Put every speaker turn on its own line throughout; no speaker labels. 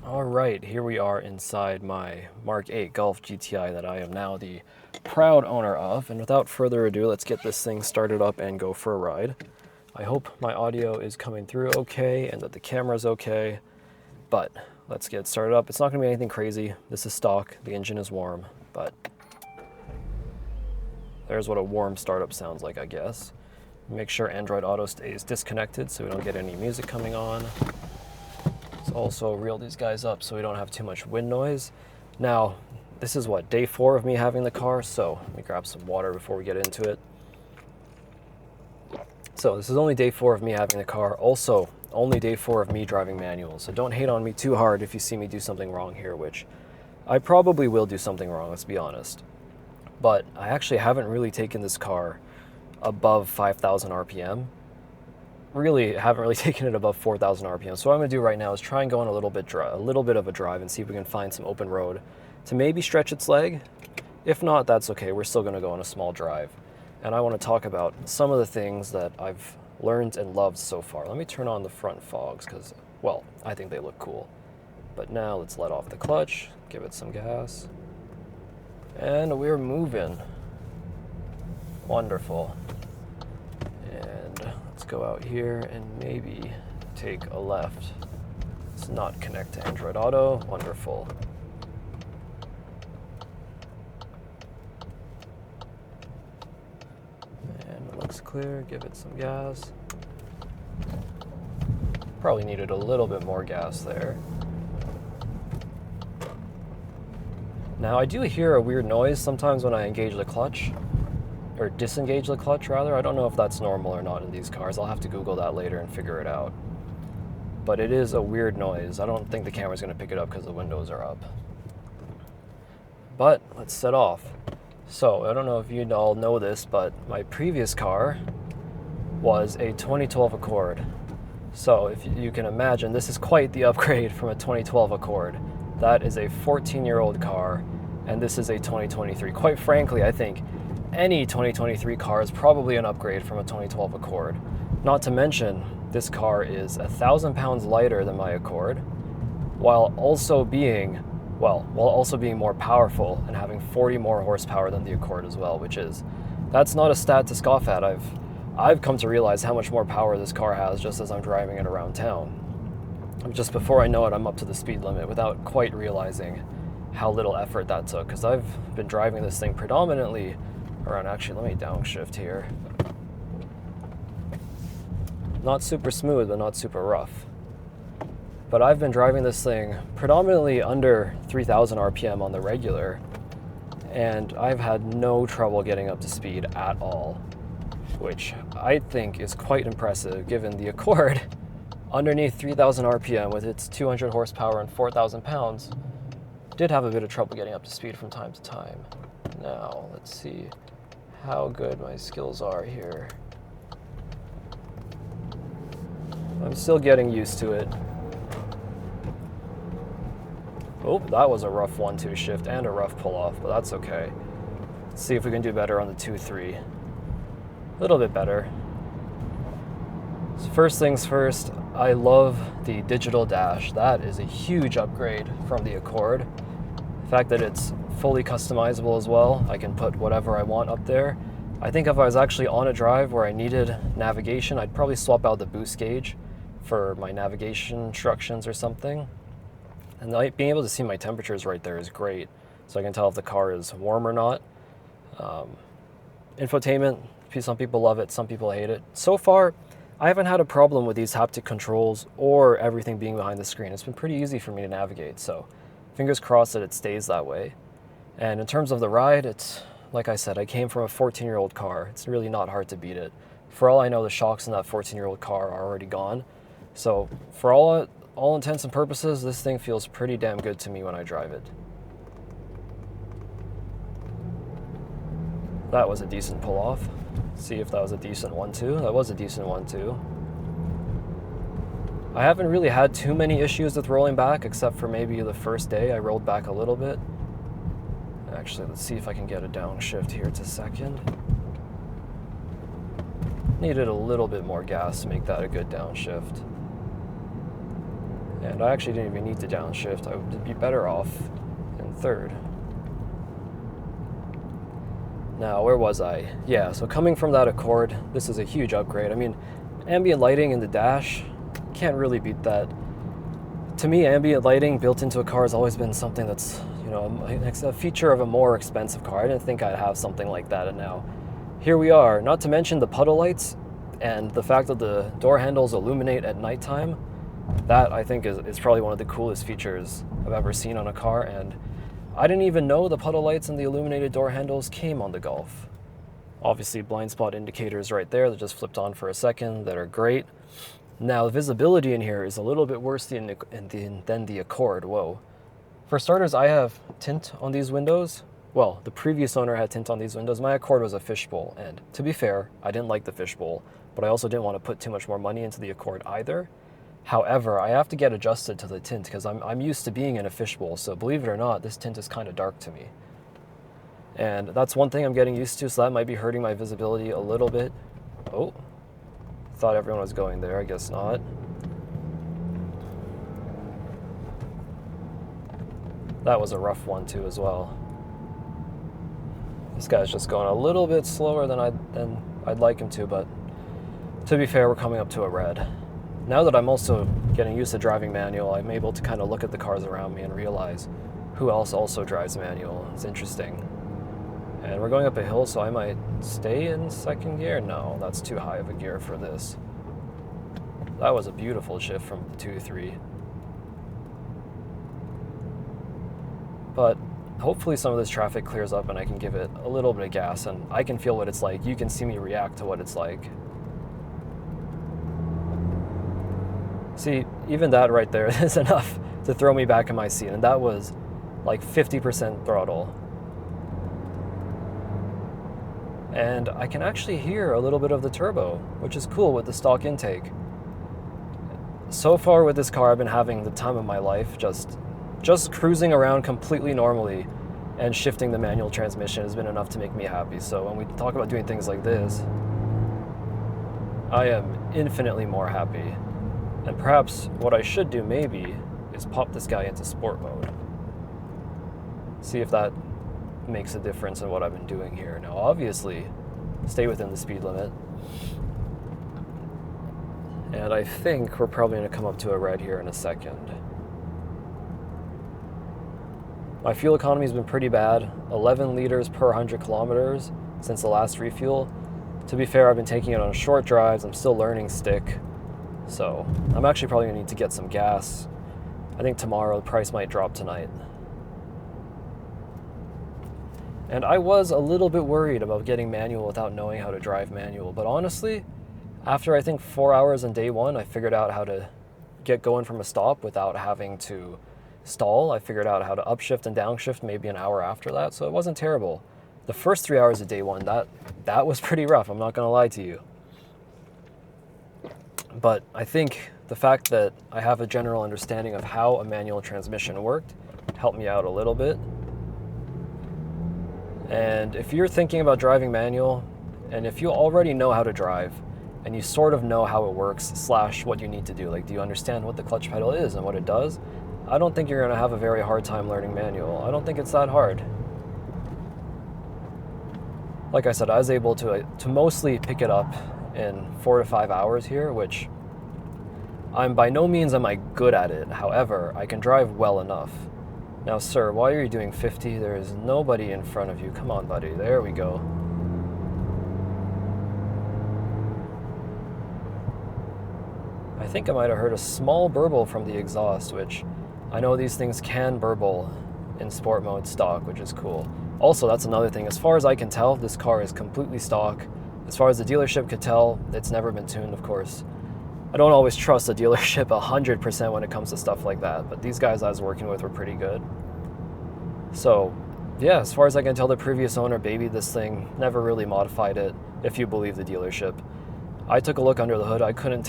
Alright, here we are inside my Mk8 Golf GTI that I am now the proud owner of. And without further ado, let's get this thing started up and go for a ride. I hope my audio is coming through okay and that the camera's okay. But let's get started up. It's not going to be anything crazy. This is stock. The engine is warm. But there's what a warm startup sounds like, I guess. Make sure Android Auto stays disconnected so we don't get any music coming on. Let's also reel these guys up so we don't have too much wind noise. Now, this is what, day 4 of me having the car, so let me grab some water before we get into it. So this is only day 4 of me having the car, also only day 4 of me driving manual, so don't hate on me too hard if you see me do something wrong here, which I probably will do something wrong, let's be honest. But I actually haven't really taken this car above 5,000 RPM. Really haven't really taken it above 4,000 RPM. So what I'm going to do right now is try and go on a little bit of a drive and see if we can find some open road to maybe stretch its leg. If not, that's okay. We're still going to go on a small drive. And I want to talk about some of the things that I've learned and loved so far. Let me turn on the front fogs because, well, I think they look cool. But now let's let off the clutch, give it some gas. And we're moving. Wonderful. And let's go out here and maybe take a left. Let's not connect to Android Auto. Wonderful. And it looks clear. Give it some gas. Probably needed a little bit more gas there. Now I do hear a weird noise sometimes when I engage the clutch. Or disengage the clutch rather. I don't know if that's normal or not in these cars. I'll have to Google that later and figure it out. But it is a weird noise. I don't think the camera's going to pick it up because the windows are up. But let's set off. So I don't know if you all know this, but my previous car was a 2012 Accord. So if you can imagine, this is quite the upgrade from a 2012 Accord. That is a 14-year-old car, and this is a 2023. Quite frankly, I think any 2023 car is probably an upgrade from a 2012 Accord. Not to mention, this car is 1,000 pounds lighter than my Accord, while also being more powerful and having 40 more horsepower than the Accord as well, that's not a stat to scoff at. I've come to realize how much more power this car has just as I'm driving it around town. Just before I know it, I'm up to the speed limit without quite realizing how little effort that took, because I've been driving this thing predominantly around, actually, let me downshift here. Not super smooth, but not super rough. But I've been driving this thing predominantly under 3,000 RPM on the regular, and I've had no trouble getting up to speed at all, which I think is quite impressive given the Accord underneath 3,000 RPM with its 200 horsepower and 4,000 pounds did have a bit of trouble getting up to speed from time to time. Now, let's see how good my skills are here. I'm still getting used to it. Oh, that was a rough 1-2 shift and a rough pull-off, but that's okay. Let's see if we can do better on the 2-3. A little bit better. So first things first, I love the digital dash. That is a huge upgrade from the Accord. The fact that it's fully customizable as well. I can put whatever I want up there. I think if I was actually on a drive where I needed navigation, I'd probably swap out the boost gauge for my navigation instructions or something. And being able to see my temperatures right there is great. So I can tell if the car is warm or not. Infotainment, some people love it, some people hate it. So far, I haven't had a problem with these haptic controls or everything being behind the screen. It's been pretty easy for me to navigate, so fingers crossed that it stays that way. And in terms of the ride, it's, like I said, I came from a 14-year-old car. It's really not hard to beat it. For all I know, the shocks in that 14-year-old car are already gone. So for all intents and purposes, this thing feels pretty damn good to me when I drive it. That was a decent pull-off. See if that was a decent 1-2. That was a decent 1-2. I haven't really had too many issues with rolling back, except for maybe the first day I rolled back a little bit. Actually, let's see if I can get a downshift here to second. Needed a little bit more gas to make that a good downshift. And I actually didn't even need to downshift. I would be better off in third. Now, where was I? Yeah, so coming from that Accord, this is a huge upgrade. I mean, ambient lighting in the dash, can't really beat that. To me, ambient lighting built into a car has always been something that's, you know, a feature of a more expensive car. I didn't think I'd have something like that, and now here we are. Not to mention the puddle lights and the fact that the door handles illuminate at nighttime. That, I think, is probably one of the coolest features I've ever seen on a car, and I didn't even know the puddle lights and the illuminated door handles came on the Golf. Obviously, blind spot indicators right there that just flipped on for a second that are great. Now, the visibility in here is a little bit worse than the Accord. Whoa. For starters, I have tint on these windows. Well, the previous owner had tint on these windows. My Accord was a fishbowl, and to be fair, I didn't like the fishbowl, but I also didn't want to put too much more money into the Accord either. However, I have to get adjusted to the tint because I'm used to being in a fishbowl, so believe it or not, this tint is kind of dark to me. And that's one thing I'm getting used to, so that might be hurting my visibility a little bit. Oh, thought everyone was going there, I guess not. That was a rough one too as well. This guy's just going a little bit slower than I'd like him to, but to be fair, we're coming up to a red. Now that I'm also getting used to driving manual, I'm able to kind of look at the cars around me and realize who else also drives manual. It's interesting. And we're going up a hill, so I might stay in second gear. No, that's too high of a gear for this. That was a beautiful shift from 2-3. But hopefully some of this traffic clears up and I can give it a little bit of gas and I can feel what it's like. You can see me react to what it's like. See, even that right there is enough to throw me back in my seat, and that was like 50% throttle. And I can actually hear a little bit of the turbo, which is cool with the stock intake. So far with this car, I've been having the time of my life, just cruising around completely normally, and shifting the manual transmission has been enough to make me happy. So when we talk about doing things like this, I am infinitely more happy. And perhaps what I should do maybe is pop this guy into sport mode. See if that makes a difference in what I've been doing here. Now obviously, stay within the speed limit. And I think we're probably going to come up to a red here in a second. My fuel economy has been pretty bad, 11 liters per 100 kilometers since the last refuel. To be fair, I've been taking it on short drives. I'm still learning stick. So I'm actually probably gonna need to get some gas. I think tomorrow the price might drop tonight. And I was a little bit worried about getting manual without knowing how to drive manual, but honestly, after I think 4 hours on day one, I figured out how to get going from a stop without having to stall. I figured out how to upshift and downshift maybe an hour after that, so it wasn't terrible. The first 3 hours of day one, that was pretty rough, I'm not gonna lie to you. But I think the fact that I have a general understanding of how a manual transmission worked helped me out a little bit. And if you're thinking about driving manual, and if you already know how to drive, and you sort of know how it works / what you need to do, like do you understand what the clutch pedal is and what it does, I don't think you're going to have a very hard time learning manual. I don't think it's that hard. Like I said, I was able to mostly pick it up in 4 to 5 hours here, which I'm by no means am I good at it. However, I can drive well enough. Now, sir, why are you doing 50? There is nobody in front of you. Come on, buddy. There we go. I think I might have heard a small burble from the exhaust, which I know these things can burble in sport mode stock, which is cool. Also, that's another thing. As far as I can tell, this car is completely stock. As far as the dealership could tell, it's never been tuned, of course. I don't always trust the dealership 100% when it comes to stuff like that, but these guys I was working with were pretty good. So, yeah, as far as I can tell, the previous owner babied this thing, never really modified it, if you believe the dealership. I took a look under the hood. I couldn't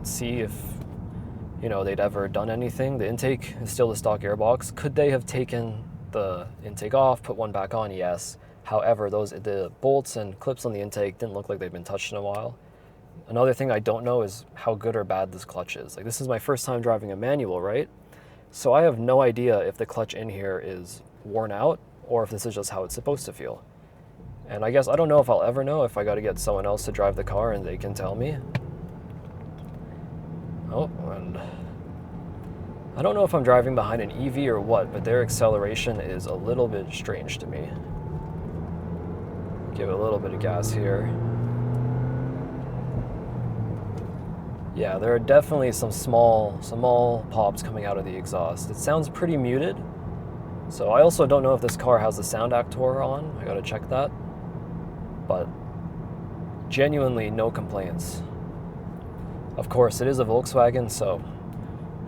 see if, they'd ever done anything. The intake is still the stock airbox. Could they have taken the intake off, put one back on? Yes. However, the bolts and clips on the intake didn't look like they'd been touched in a while. another thing I don't know is how good or bad this clutch is. Like, this is my first time driving a manual, right? So I have no idea if the clutch in here is worn out or if this is just how it's supposed to feel. And I guess I don't know if I'll ever know if I got to get someone else to drive the car and they can tell me. Oh, and I don't know if I'm driving behind an EV or what, but their acceleration is a little bit strange to me. Give it a little bit of gas here. Yeah, there are definitely some small pops coming out of the exhaust. It sounds pretty muted. So I also don't know if this car has the sound actor on. I gotta check that. But genuinely no complaints. Of course, it is a Volkswagen, so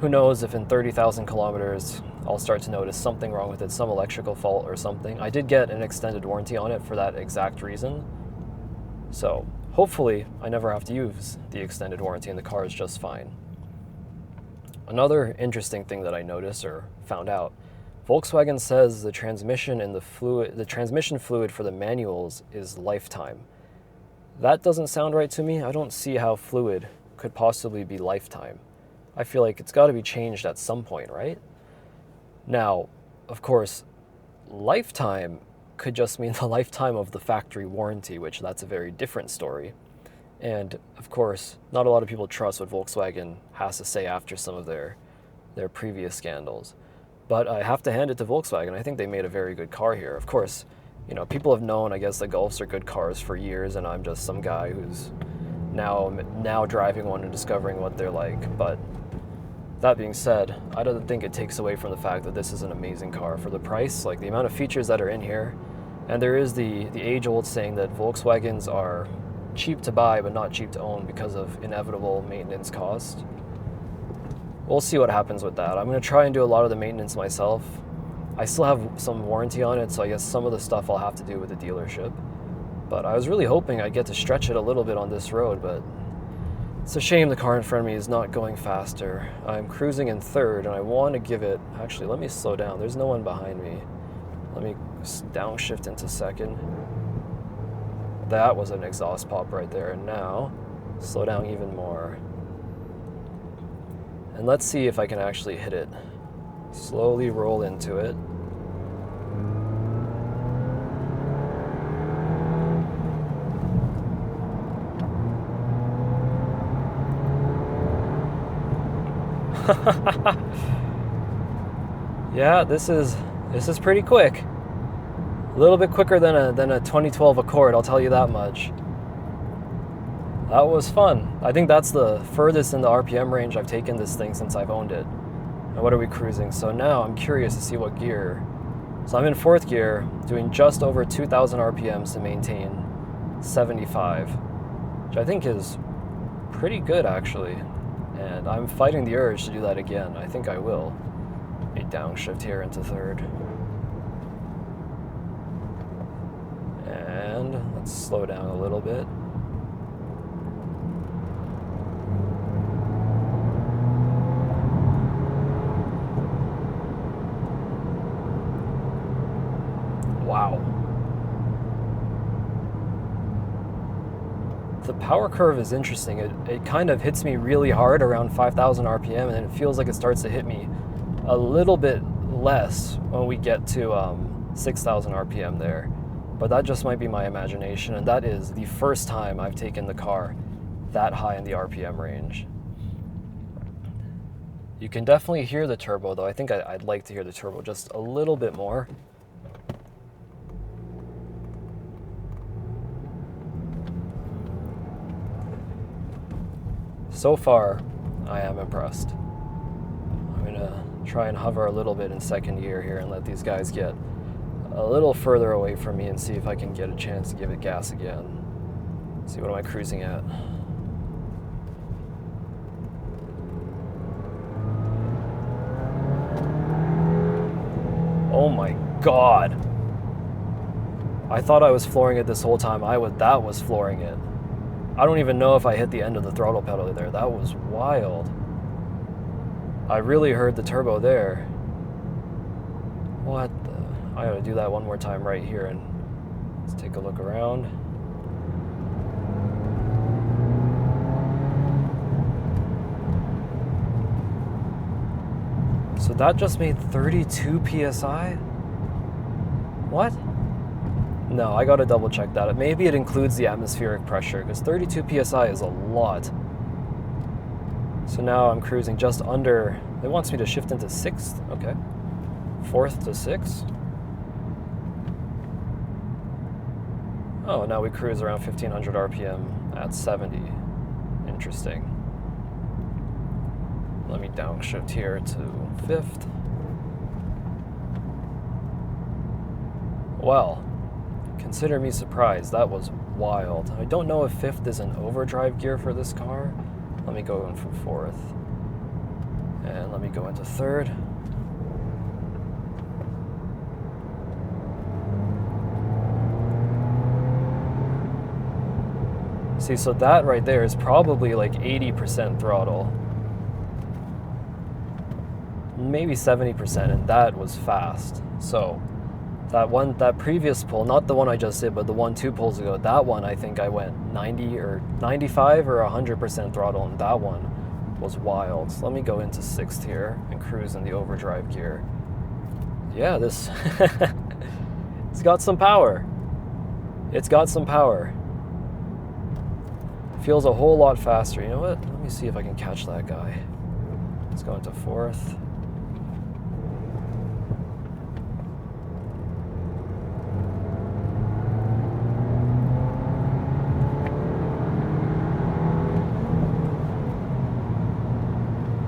who knows if in 30,000 kilometers I'll start to notice something wrong with it, some electrical fault or something. I did get an extended warranty on it for that exact reason. So hopefully I never have to use the extended warranty and the car is just fine. Another interesting thing that I noticed or found out, Volkswagen says the transmission fluid for the manuals is lifetime. That doesn't sound right to me. I don't see how fluid could possibly be lifetime. I feel like it's got to be changed at some point, right? Now, of course, lifetime could just mean the lifetime of the factory warranty, which that's a very different story. And of course, not a lot of people trust what Volkswagen has to say after some of their previous scandals. But I have to hand it to Volkswagen. I think they made a very good car here. Of course, you know, people have known, I guess, the Golfs are good cars for years, and I'm just some guy who's now driving one and discovering what they're like. But that being said, I don't think it takes away from the fact that this is an amazing car for the price, like the amount of features that are in here. And there is the age-old saying that Volkswagens are cheap to buy but not cheap to own because of inevitable maintenance cost. We'll see what happens with that. I'm going to try and do a lot of the maintenance myself. I still have some warranty on it, so I guess some of the stuff I'll have to do with the dealership. But I was really hoping I'd get to stretch it a little bit on this road, but it's a shame the car in front of me is not going faster. I'm cruising in third, and I want to give it... Actually, let me slow down. There's no one behind me. Let me downshift into second. That was an exhaust pop right there, and now slow down even more. And let's see if I can actually hit it. Slowly roll into it. Yeah, this is pretty quick. A little bit quicker than a 2012 Accord, I'll tell you that much. That was fun. I think that's the furthest in the RPM range I've taken this thing since I've owned it. And what are we cruising? So now I'm curious to see what gear. So I'm in fourth gear, doing just over 2,000 RPMs to maintain 75, which I think is pretty good actually. And I'm fighting the urge to do that again. I think I will. A downshift here into third. And let's slow down a little bit. Wow. The power curve is interesting. It kind of hits me really hard around 5,000 RPM, and then it feels like it starts to hit me a little bit less when we get to 6,000 RPM there. But that just might be my imagination, and that is the first time I've taken the car that high in the RPM range. You can definitely hear the turbo, though. I think I'd like to hear the turbo just a little bit more. So far, I am impressed. I'm gonna try and hover a little bit in second gear here and let these guys get a little further away from me and see if I can get a chance to give it gas again. Let's see, what am I cruising at? Oh my God. I thought I was flooring it this whole time. That was flooring it. I don't even know if I hit the end of the throttle pedal there. That was wild. I really heard the turbo there. What the... I gotta do that one more time right here, and let's take a look around. So that just made 32 PSI? What? No, I gotta double check that. Maybe it includes the atmospheric pressure, because 32 PSI is a lot. So now I'm cruising just under, it wants me to shift into 6th, okay. 4th to 6th. Oh, now we cruise around 1500 RPM at 70. Interesting. Let me downshift here to 5th. Well, consider me surprised. That was wild. I don't know if 5th is an overdrive gear for this car. Let me go in from 4th. And let me go into 3rd. See, so that right there is probably like 80% throttle. Maybe 70%, and that was fast. So that previous pull, not the one I just did, but the one 2 pulls ago, that one I think I went 90 or 95 or 100% throttle, and that one was wild. So let me go into 6th here and cruise in the overdrive gear. Yeah, this it's got some power. It's got some power. Feels a whole lot faster. You know what? Let me see if I can catch that guy. Let's go into 4th.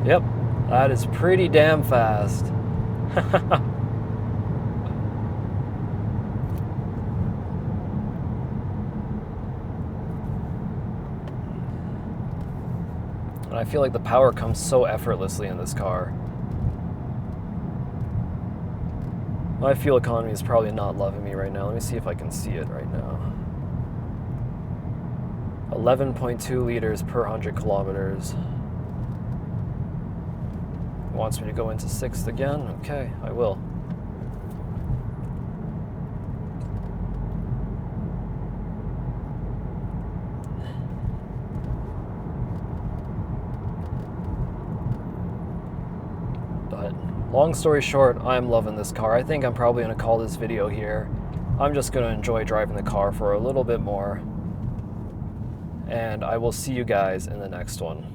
Yep, that is pretty damn fast. And I feel like the power comes so effortlessly in this car. My fuel economy is probably not loving me right now. Let me see if I can see it right now. 11.2 liters per 100 kilometers. Wants me to go into 6th again? Okay, I will. But long story short, I'm loving this car. I think I'm probably going to call this video here. I'm just going to enjoy driving the car for a little bit more. And I will see you guys in the next one.